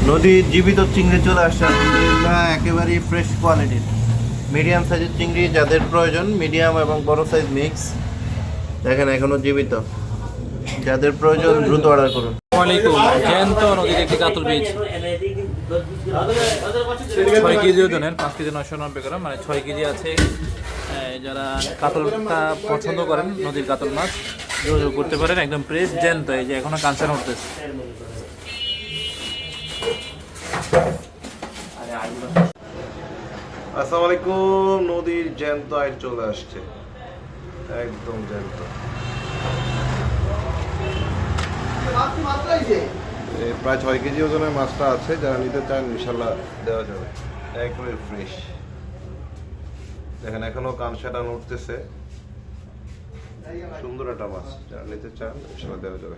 নদীর জীবিত চিংড়ি চলে আসছে আলহামদুলিল্লাহ, একেবারেই ফ্রেশ কোয়ালিটির মিডিয়াম সাইজের চিংড়ি যাদের প্রয়োজন, মিডিয়াম এবং বড় সাইজ মিক্স। দেখেন এখনো জীবিত, যাদের প্রয়োজন দ্রুত অর্ডার করুন। ওয়ালাইকুম। জ্যান্ত নদীর একটি কাতল বীজ 6 কেজি ওজনের, 5 কেজি 990 গ্রাম, মানে 6 কেজি আছে। যারা কাতলটা পছন্দ করেন, নদীর কাতল মাছ যোগাযোগ করতে পারেন। একদম ফ্রেশ জ্যান্ত, এই যে এখনো কাঁচা উঠতেছে। আসসালামু আলাইকুম। নদীর জ্যান্ত আইট চলে আসছে, একদম জ্যান্ত। প্রায় 6 কেজি ওজনের মাছটা আছে, যারা নিতে চান ইনশাল্লাহ দেওয়া যাবে, একবারে ফ্রেশ। দেখেন এখনো কানসাটা উঠতেছে, সুন্দর একটা মাছ, যারা নিতে চান ইনশাল্লাহ দেওয়া যাবে।